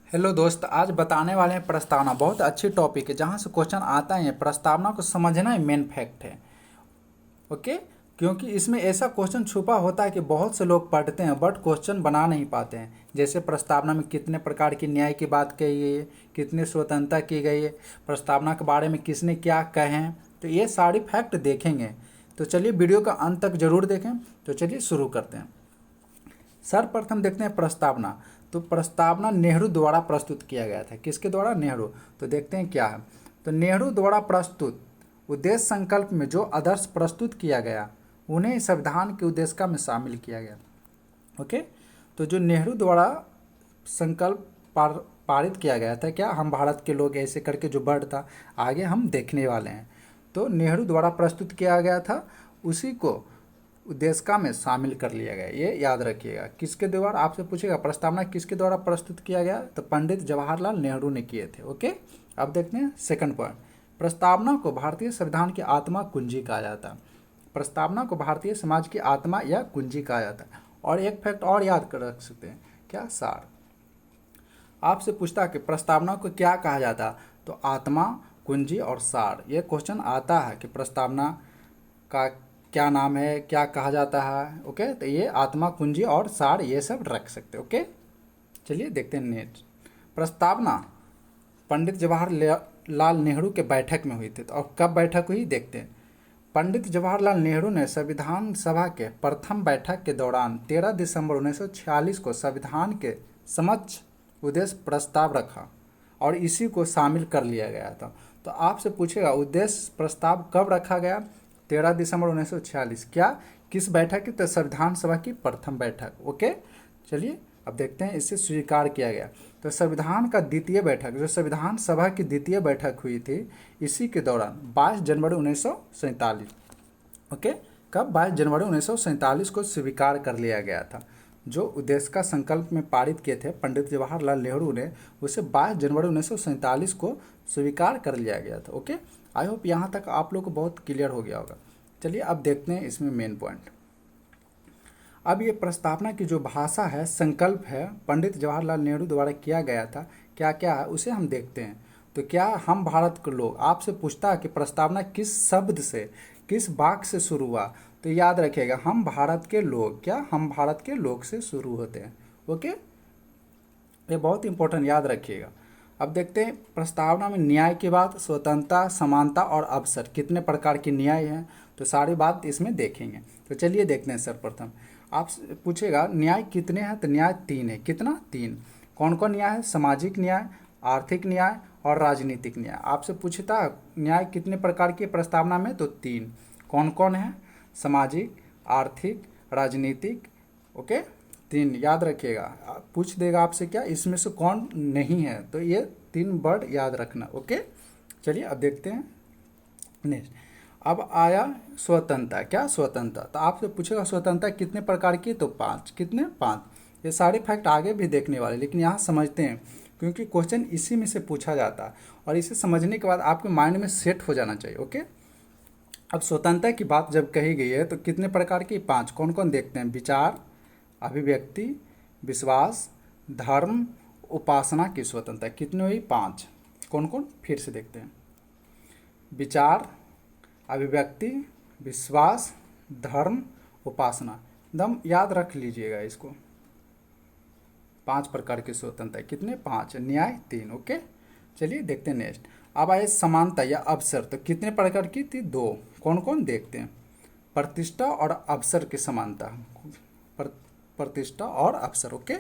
Hello दोस्त, आज बताने वाले हैं प्रस्तावना। बहुत अच्छी टॉपिक है जहाँ से क्वेश्चन आता है। प्रस्तावना को समझना ही मेन फैक्ट है। ओके, क्योंकि इसमें ऐसा क्वेश्चन छुपा होता है कि बहुत से लोग पढ़ते हैं बट क्वेश्चन बना नहीं पाते हैं। जैसे प्रस्तावना में कितने प्रकार की न्याय की बात कही गई है, कितनी स्वतंत्रता की गई है, प्रस्तावना के बारे में किसने क्या कहे हैं, तो ये सारी फैक्ट देखेंगे। तो चलिए वीडियो का अंत तक जरूर देखें। तो चलिए शुरू करते हैं। सर्वप्रथम देखते हैं प्रस्तावना। तो प्रस्तावना नेहरू द्वारा प्रस्तुत किया गया था। किसके द्वारा? नेहरू। तो देखते हैं क्या है। तो नेहरू द्वारा प्रस्तुत उद्देश्य संकल्प में जो आदर्श प्रस्तुत किया गया उन्हें संविधान के उद्देशिका में शामिल किया गया। ओके, तो जो नेहरू द्वारा संकल्प पारित किया गया था, क्या हम भारत के लोग, ऐसे करके जो वर्ड था आगे हम देखने वाले हैं। तो नेहरू द्वारा प्रस्तुत किया गया था, उसी को उद्देशिका में शामिल कर लिया गया। ये याद रखिएगा। किसके द्वारा, आपसे पूछेगा प्रस्तावना किसके द्वारा प्रस्तुत किया गया, तो पंडित जवाहरलाल नेहरू ने किए थे। ओके, अब देखते हैं सेकंड पॉइंट। प्रस्तावना को भारतीय संविधान की आत्मा कुंजी कहा जाता है। प्रस्तावना को भारतीय समाज की आत्मा या कुंजी कहा जाता है। और एक फैक्ट और याद कर रख सकते हैं, क्या? सार। आपसे पूछता कि प्रस्तावना को क्या कहा जाता, तो आत्मा, कुंजी और सार। ये क्वेश्चन आता है कि प्रस्तावना का क्या नाम है, क्या कहा जाता है। ओके, तो ये आत्मा, कुंजी और सार ये सब रख सकते। ओके, चलिए देखते हैं नेक्स्ट। प्रस्तावना पंडित जवाहरलाल नेहरू के बैठक में हुई थी। तो और कब बैठक हुई देखते हैं। पंडित जवाहरलाल नेहरू ने संविधान सभा के प्रथम बैठक के दौरान 13 दिसंबर 1946 को संविधान के समक्ष उद्देश्य प्रस्ताव रखा और इसी को शामिल कर लिया गया था। तो आपसे पूछेगा उद्देश्य प्रस्ताव कब रखा गया? 13 दिसंबर 1946। क्या, किस बैठक की? तो संविधान सभा की प्रथम बैठक। ओके, चलिए अब देखते हैं। इससे स्वीकार किया गया। तो संविधान का द्वितीय बैठक, जो संविधान सभा की द्वितीय बैठक हुई थी, इसी के दौरान 22 जनवरी 1947। ओके, कब? 22 जनवरी 1947 को स्वीकार कर लिया गया था। जो उद्देश्य का संकल्प में पारित किए थे पंडित जवाहरलाल नेहरू ने, उसे 22 जनवरी 1947 को स्वीकार कर लिया गया था। ओके, आई होप यहाँ तक आप लोग को बहुत क्लियर हो गया होगा। चलिए अब देखते हैं इसमें मेन पॉइंट। अब ये प्रस्तावना की जो भाषा है, संकल्प है, पंडित जवाहरलाल नेहरू द्वारा किया गया था, क्या क्या है उसे हम देखते हैं। तो क्या हम भारत के लोग, आपसे पूछता है कि प्रस्तावना किस शब्द से, किस वाक्य से शुरू हुआ, तो याद रखिएगा हम भारत के लोग। क्या? हम भारत के लोग से शुरू होते हैं। ओके, ये बहुत इंपॉर्टेंट, याद रखिएगा। अब देखते हैं प्रस्तावना में न्याय की बात, स्वतंत्रता, समानता और अवसर, कितने प्रकार की न्याय हैं, तो सारी बात इसमें देखेंगे। तो चलिए देखते हैं। सर्वप्रथम आप पूछेगा न्याय कितने हैं, तो न्याय 3 है। कितना? 3। कौन कौन न्याय है? सामाजिक न्याय, आर्थिक न्याय और राजनीतिक न्याय। आपसे पूछता न्याय कितने प्रकार की प्रस्तावना में, तो 3। कौन कौन है? सामाजिक, आर्थिक, राजनीतिक। ओके, 3 याद रखिएगा। पूछ देगा आपसे क्या इसमें से कौन नहीं है, तो ये 3 वर्ड याद रखना। ओके, चलिए अब देखते हैं नेक्स्ट। अब आया स्वतंत्रता। क्या? स्वतंत्रता। तो आपसे पूछेगा स्वतंत्रता कितने प्रकार की, तो 5। कितने? 5। ये सारे फैक्ट आगे भी देखने वाले, लेकिन यहाँ समझते हैं क्योंकि क्वेश्चन इसी में से पूछा जाता है और इसे समझने के बाद आपके माइंड में सेट हो जाना चाहिए। ओके, अब स्वतंत्रता की बात जब कही गई है तो कितने प्रकार की? 5। कौन कौन देखते हैं? विचार, अभिव्यक्ति, विश्वास, धर्म, उपासना की स्वतंत्रता। कितनी हुई? 5। कौन कौन? फिर से देखते हैं। विचार, अभिव्यक्ति, विश्वास, धर्म, उपासना। एकदम याद रख लीजिएगा इसको। 5 प्रकार की स्वतंत्रता। कितने? 5। न्याय 3। ओके, चलिए देखते हैं नेक्स्ट। अब आए समानता या अवसर। तो कितने प्रकार की थी? 2। कौन कौन देखते हैं? प्रतिष्ठा और अवसर की समानता। प्रतिष्ठा और अवसर। ओके,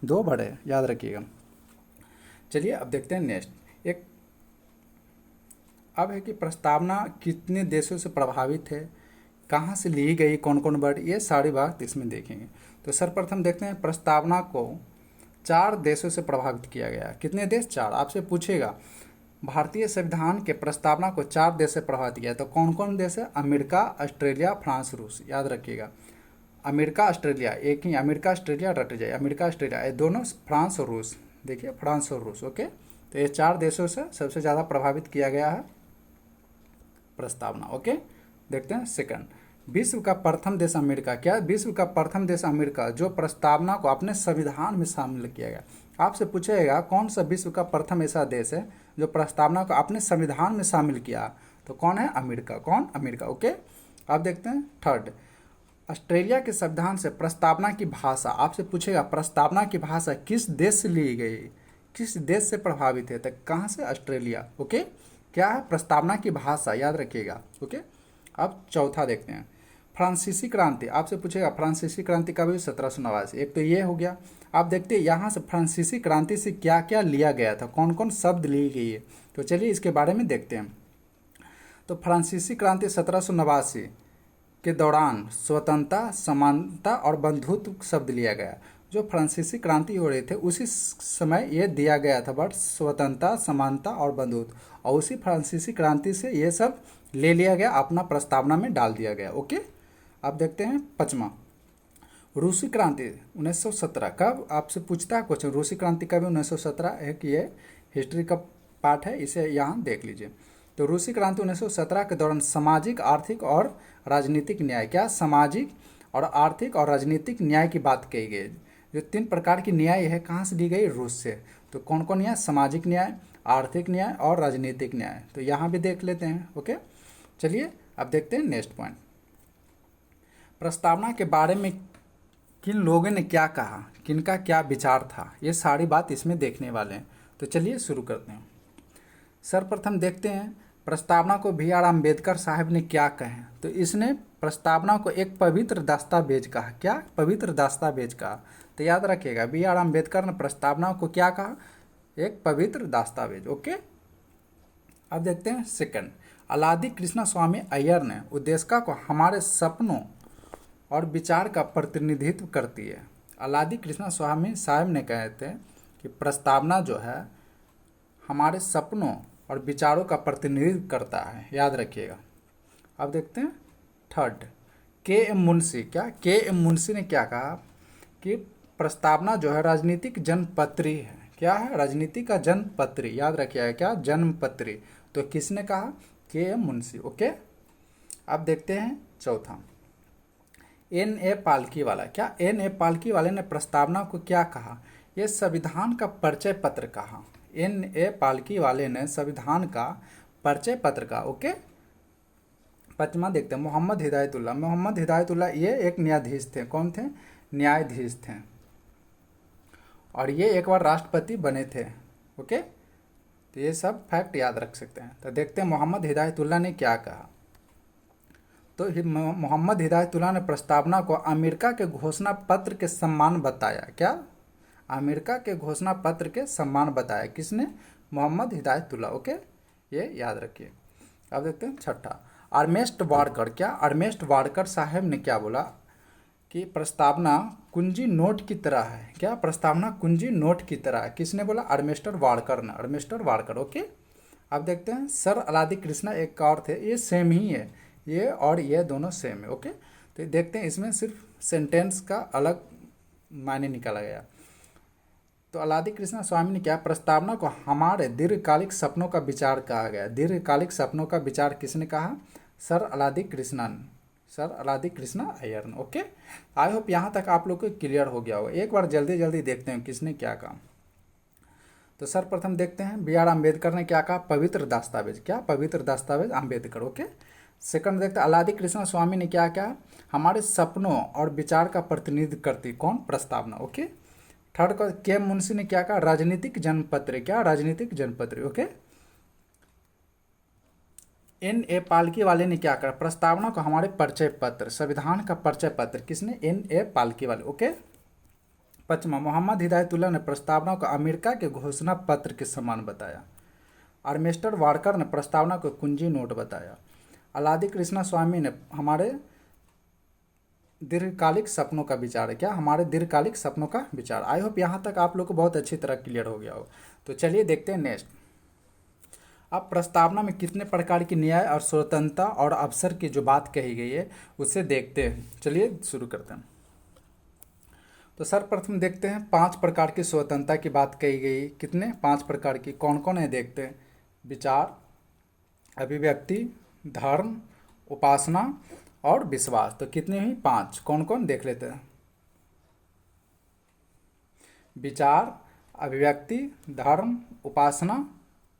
2 बड़े याद रखिएगा। चलिए अब देखते हैं नेक्स्ट। एक अब है कि प्रस्तावना कितने देशों से प्रभावित है, कहाँ से ली गई, कौन कौन वर्ड, ये सारी बात इसमें देखेंगे। तो सर्वप्रथम देखते हैं प्रस्तावना को 4 देशों से प्रभावित किया गया। कितने देश? 4। आपसे पूछेगा भारतीय संविधान के प्रस्तावना को 4 देश से प्रभावित किया, तो कौन कौन देश है? अमेरिका, ऑस्ट्रेलिया, फ्रांस, रूस। याद रखिएगा। अमेरिका, ऑस्ट्रेलिया, एक ही अमेरिका ऑस्ट्रेलिया रट जाए। अमेरिका ऑस्ट्रेलिया, ये दोनों, फ्रांस और रूस। देखिए, फ्रांस और रूस। ओके, तो ये 4 देशों से सबसे ज़्यादा प्रभावित किया गया है प्रस्तावना। ओके, देखते हैं सेकंड। विश्व का प्रथम देश अमेरिका। क्या विश्व का प्रथम देश अमेरिका जो प्रस्तावना को अपने संविधान में शामिल किया गया। आपसे पूछेगा कौन सा विश्व का प्रथम ऐसा देश है जो प्रस्तावना को अपने संविधान में शामिल किया, तो कौन है? अमेरिका। कौन? अमेरिका। ओके, अब देखते हैं थर्ड, ऑस्ट्रेलिया के संविधान से प्रस्तावना की भाषा। आपसे पूछेगा प्रस्तावना की भाषा किस देश से ली गई, किस देश से प्रभावित है, तो कहाँ से? ऑस्ट्रेलिया। ओके, क्या है? प्रस्तावना की भाषा, याद रखिएगा। ओके, अब चौथा देखते हैं, फ्रांसीसी क्रांति। आपसे पूछेगा फ्रांसीसी क्रांति कब हुई? 1789। एक तो ये हो गया। आप देखते हैं यहाँ से फ्रांसीसी क्रांति से क्या क्या लिया गया था, कौन कौन शब्द ली गई है, तो चलिए इसके बारे में देखते हैं। तो फ्रांसीसी क्रांति 1789 के दौरान स्वतंत्रता, समानता और बंधुत्व शब्द लिया गया। जो फ्रांसीसी क्रांति हो रहे थे उसी समय ये दिया गया था वर्ड, स्वतंत्रता, समानता और बंधुत्व, और उसी फ्रांसीसी क्रांति से ये सब ले लिया गया, अपना प्रस्तावना में डाल दिया गया। ओके, अब देखते हैं पांचवा, रूसी क्रांति 1917 कब? आपसे पूछता है क्वेश्चन, रूसी क्रांति कब? 1917। एक ये हिस्ट्री का पार्ट है, इसे यहाँ देख लीजिए। तो रूसी क्रांति 1917 के दौरान सामाजिक, आर्थिक और राजनीतिक न्याय। क्या? सामाजिक और आर्थिक और राजनीतिक न्याय की बात कही गई। जो 3 प्रकार की न्याय है कहाँ से ली गई? रूस से। तो कौन कौन न्याय? सामाजिक न्याय, आर्थिक न्याय और राजनीतिक न्याय। तो यहाँ भी देख लेते हैं। ओके, चलिए अब देखते हैं नेक्स्ट पॉइंट, प्रस्तावना के बारे में किन लोगों ने क्या कहा, किनका क्या विचार था, ये सारी बात इसमें देखने वाले हैं। तो चलिए शुरू करते हैं। सर्वप्रथम देखते हैं प्रस्तावना को BR अम्बेडकर साहब ने क्या कहे। तो इसने प्रस्तावना को एक पवित्र दस्तावेज कहा। क्या? पवित्र दस्तावेज कहा। तो याद रखिएगा BR अम्बेडकर ने प्रस्तावना को क्या कहा? एक पवित्र दस्तावेज। ओके, अब देखते हैं सेकंड, अलादी कृष्णा स्वामी अय्यर ने उद्देशिका को हमारे सपनों और विचार का प्रतिनिधित्व करती है। अलादी कृष्णा स्वामी साहब ने कहे थे कि प्रस्तावना जो है हमारे सपनों और विचारों का प्रतिनिधित्व करता है, याद रखिएगा। अब देखते हैं थर्ड, KM मुंशी। क्या? KM मुंशी ने क्या कहा कि प्रस्तावना जो है राजनीतिक जन्मपत्री है। क्या है? राजनीति का जन्मपत्री, याद रखिएगा। क्या? जन्मपत्री। तो किसने कहा? KM मुंशी। ओके, अब देखते हैं चौथा, NA पालकीवाला। क्या? NA पालकीवाले ने प्रस्तावना को क्या कहा? यह संविधान का परिचय पत्र कहा। NA पालकीवाले ने संविधान का परिचय पत्र कहा। ओके, पांचवा देखते हैं, मोहम्मद हिदायतुल्लाह। मोहम्मद हिदायतुल्लाह ये एक न्यायाधीश थे। कौन थे? न्यायाधीश थे, और ये एक बार राष्ट्रपति बने थे। ओके, तो ये सब फैक्ट याद रख सकते हैं। तो देखते हैं मोहम्मद हिदायतुल्लाह ने क्या कहा। तो मोहम्मद हिदायतुल्लाह ने प्रस्तावना को अमेरिका के घोषणा पत्र के समान बताया। क्या? अमेरिका के घोषणा पत्र के समान बताया। किसने? मोहम्मद हिदायतुल्लाह। ओके, ये याद रखिए। अब देखते हैं छठा, अर्नेस्ट वार्कर। क्या? अर्नेस्ट वार्कर साहब ने क्या बोला कि प्रस्तावना कुंजी नोट की तरह है। क्या? प्रस्तावना कुंजी नोट की तरह है। किसने बोला? अर्नेस्ट वार्कर ने। Ernest Walker. ओके, अब देखते हैं सर अलादी कृष्णा एक और थे, ये सेम ही है, ये और ये दोनों सेम है। ओके, तो देखते हैं इसमें सिर्फ सेंटेंस का अलग मायने निकाला गया। तो अलादी कृष्णा स्वामी ने क्या? प्रस्तावना को हमारे दीर्घकालिक सपनों का विचार कहा गया। दीर्घकालिक सपनों का विचार किसने कहा? सर अलादी कृष्णन, सर अलादी कृष्णा अय्यर ने। ओके, आई होप यहाँ तक आप लोग को क्लियर हो गया होगा। एक बार जल्दी जल्दी देखते हैं किसने क्या कहा। तो सर्वप्रथम देखते हैं BR अम्बेडकर ने क्या कहा? पवित्र दस्तावेज। क्या? पवित्र दस्तावेज अम्बेडकर। ओके, सेकंड देखते हैं अलादी कृष्णा स्वामी ने क्या कहा? हमारे सपनों और विचार का प्रतिनिधित्व करती। कौन? प्रस्तावना। ओके, थर्ड को KM मुंशी ने क्या कहा? राजनीतिक जन्मपत्र। क्या? राजनीतिक जन्मपत्र। ओके, NA पालकीवाले ने क्या कहा? प्रस्तावना को हमारे परिचय पत्र, संविधान का परिचय पत्र। किसने? NA पालकीवाले। ओके, पांचवा, मोहम्मद हिदायतुल्लाह ने प्रस्तावना को अमेरिका के घोषणा पत्र के समान बताया। अर्नेस्ट वार्कर ने प्रस्तावना को कुंजी नोट बताया। अलादी कृष्णा स्वामी ने हमारे दीर्घकालिक सपनों का विचार है। क्या? हमारे दीर्घकालिक सपनों का विचार। आई होप यहाँ तक आप लोग को बहुत अच्छी तरह क्लियर हो गया हो। तो चलिए देखते हैं नेक्स्ट, अब प्रस्तावना में कितने प्रकार की न्याय और स्वतंत्रता और अवसर की जो बात कही गई है उससे देखते हैं। चलिए शुरू करते हैं। तो सर्वप्रथम देखते हैं 5 प्रकार की स्वतंत्रता की बात कही गई। कितने? 5 प्रकार की। कौन कौन है देखते हैं। विचार, अभिव्यक्ति, धर्म, उपासना और विश्वास। तो कितने हुई? 5। कौन कौन देख लेते हैं? विचार, अभिव्यक्ति, धर्म, उपासना,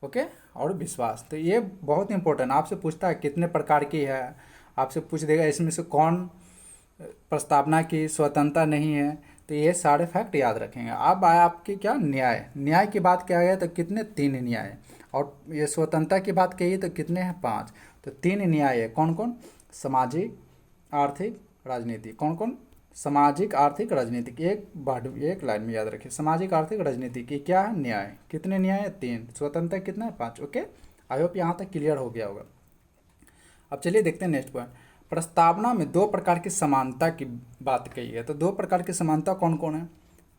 ओके, और विश्वास। तो ये बहुत इंपॉर्टेंट, आपसे पूछता है कितने प्रकार की है, आपसे पूछ देगा इसमें से कौन प्रस्तावना की स्वतंत्रता नहीं है। तो ये सारे फैक्ट याद रखेंगे। अब आया आपकी क्या? न्याय। न्याय की बात किया गया तो कितने? 3 न्याय। और ये स्वतंत्रता की बात कही तो कितने हैं? 5। तो 3 न्याय है। कौन कौन? सामाजिक, आर्थिक, राजनीतिक। कौन कौन? सामाजिक, आर्थिक, राजनीतिक। एक लाइन में याद रखिए, सामाजिक, आर्थिक, राजनीतिक। ये क्या है? न्याय। कितने न्याय है? 3। स्वतंत्रता कितना है? 5। ओके, आई होप यहाँ तक क्लियर हो गया होगा। अब चलिए देखते हैं नेक्स्ट पॉइंट। प्रस्तावना में 2 प्रकार की समानता की बात कही है। तो 2 प्रकार की समानता कौन कौन है?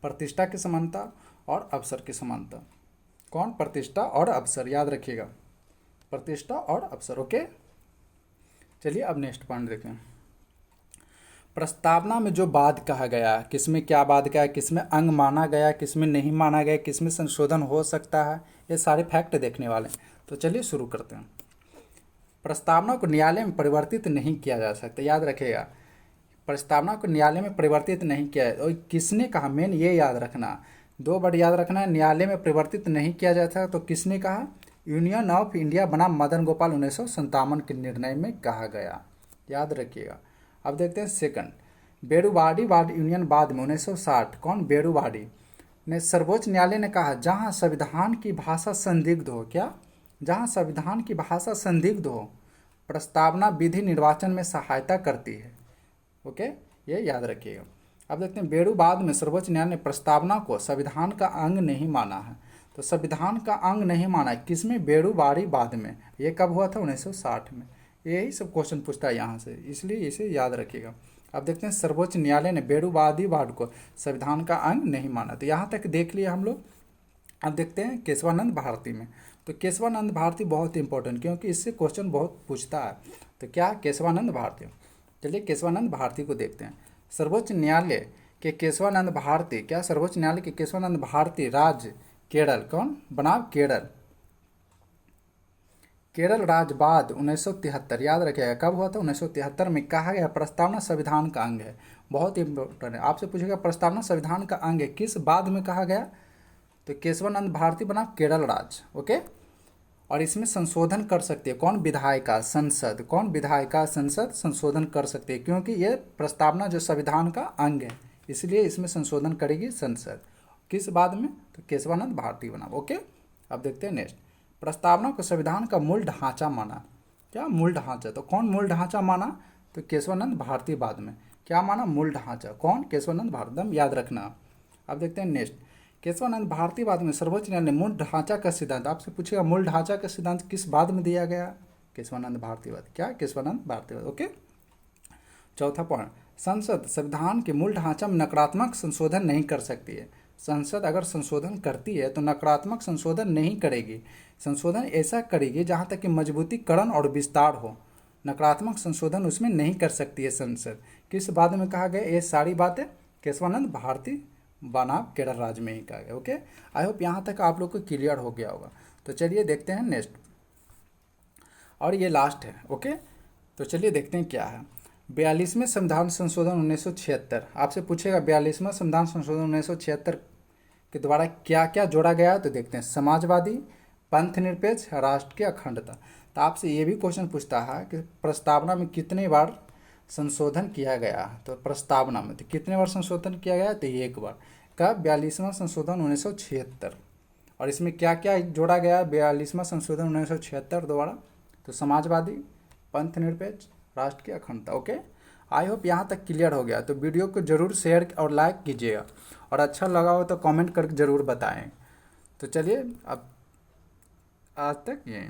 प्रतिष्ठा की समानता और अवसर की समानता। कौन? प्रतिष्ठा और अवसर, याद रखिएगा, प्रतिष्ठा और अवसर। ओके, चलिए अब नेक्स्ट पॉइंट देखें। प्रस्तावना में जो वाद कहा गया, किसमें क्या वाद कहा, किसमें अंग माना गया, किसमें नहीं माना गया, किसमें संशोधन हो सकता है, ये सारे फैक्ट देखने वाले हैं। तो चलिए शुरू करते हैं। प्रस्तावना को न्यायालय में परिवर्तित नहीं किया जा सकता, याद रखिएगा, प्रस्तावना को न्यायालय में परिवर्तित नहीं किया है। और किसने कहा? मेन ये याद रखना, 2 वर्ड याद रखना है। न्यायालय में परिवर्तित नहीं किया जाता तो किसने कहा? यूनियन ऑफ इंडिया बनाम मदन गोपाल 1957 के निर्णय में कहा गया, याद रखिएगा। अब देखते हैं सेकंड, बेरुवाड़ी वाद यूनियन बाद में 1960। कौन? बेरुवाड़ी ने सर्वोच्च न्यायालय ने कहा जहां संविधान की भाषा संदिग्ध हो, क्या? जहां संविधान की भाषा संदिग्ध हो, प्रस्तावना विधि निर्वाचन में सहायता करती है। ओके, ये याद रखिएगा। अब देखते हैं बेरुवाद में सर्वोच्च न्यायालय ने प्रस्तावना को संविधान का अंग नहीं माना है। तो संविधान का अंग नहीं माना है किसमें? बेरुवाड़ी वाद में। ये कब हुआ था? 1960 में। यही सब क्वेश्चन पूछता है यहाँ से, इसलिए इसे याद रखिएगा। अब देखते हैं सर्वोच्च न्यायालय ने बेरुवादी वाद को संविधान का अंग नहीं माना। तो यहाँ तक देख लिया हम लोग। अब देखते हैं केशवानंद भारती में। तो केशवानंद भारती बहुत इंपॉर्टेंट, क्योंकि इससे क्वेश्चन बहुत पूछता है। तो क्या? केशवानंद भारती। चलिए केशवानंद भारती को देखते हैं। सर्वोच्च न्यायालय के केशवानंद भारती, क्या? सर्वोच्च न्यायालय के केशवानंद भारती राज्य केरल। कौन? बनाम केरल। केरल राज्य बाद 1973, याद रखिएगा कब हुआ था? 1973 में। कहा गया प्रस्तावना संविधान का अंग है, बहुत इंपॉर्टेंट है। आपसे पूछेगा प्रस्तावना संविधान का अंग है, किस बाद में कहा गया? तो केशवानंद भारती बना केरल राज्य। ओके, और इसमें संशोधन कर सकती है कौन? विधायिका संसद। कौन? विधायिका संसद संशोधन कर सकती है, क्योंकि ये प्रस्तावना जो संविधान का अंग है, इसलिए इसमें संशोधन करेगी संसद। किस बाद में? तो केशवानंद भारती बना। ओके, अब देखते हैं नेक्स्ट। प्रस्तावना को संविधान का मूल ढांचा माना, क्या? मूल ढांचा। तो कौन मूल ढांचा माना? तो केशवानंद भारती बाद में। क्या माना? मूल ढांचा। कौन? केशवानंद भारती, याद रखना। अब देखते हैं नेक्स्ट। केशवानंद भारती बाद में सर्वोच्च न्यायालय ने मूल ढांचा का सिद्धांत, आपसे पूछेगा मूल ढांचा का सिद्धांत किस बाद में दिया गया? केशवानंद भारती बाद। क्या? केशवानंद भारती बाद। ओके, चौथा पॉइंट, संसद संविधान के मूल ढांचा में नकारात्मक संशोधन नहीं कर सकती है। संसद अगर संशोधन करती है तो नकारात्मक संशोधन नहीं करेगी, संशोधन ऐसा करेगी जहां तक कि मजबूतीकरण और विस्तार हो। नकारात्मक संशोधन उसमें नहीं कर सकती है संसद। किस बाद में कहा गया? ये सारी बातें केशवानंद भारती बनाम केरल राज्य में ही कहा गया। ओके, आई होप यहाँ तक आप लोग को क्लियर हो गया होगा। तो चलिए देखते हैं नेक्स्ट, और ये लास्ट है। ओके, तो चलिए देखते हैं क्या है। 42वें संविधान संशोधन 1976। आपसे पूछेगा 42वां संविधान संशोधन 1976 के द्वारा क्या क्या जोड़ा गया? तो देखते हैं, समाजवादी, पंथ निरपेक्ष, राष्ट्र की अखंडता। तो आपसे ये भी क्वेश्चन पूछता है कि प्रस्तावना में कितने बार संशोधन किया गया? तो प्रस्तावना में तो कितने बार संशोधन किया गया? तो 1 बार। कब? 42वां संशोधन 1976। और इसमें क्या क्या जोड़ा गया 42वां संशोधन 1976 द्वारा? तो समाजवादी, पंथ निरपेक्ष, राष्ट्र की अखंडता। ओके, आई होप यहाँ तक क्लियर हो गया। तो वीडियो को जरूर शेयर और लाइक कीजिएगा, और अच्छा लगा हो तो कमेंट करके ज़रूर बताएं। तो चलिए अब आज तक ये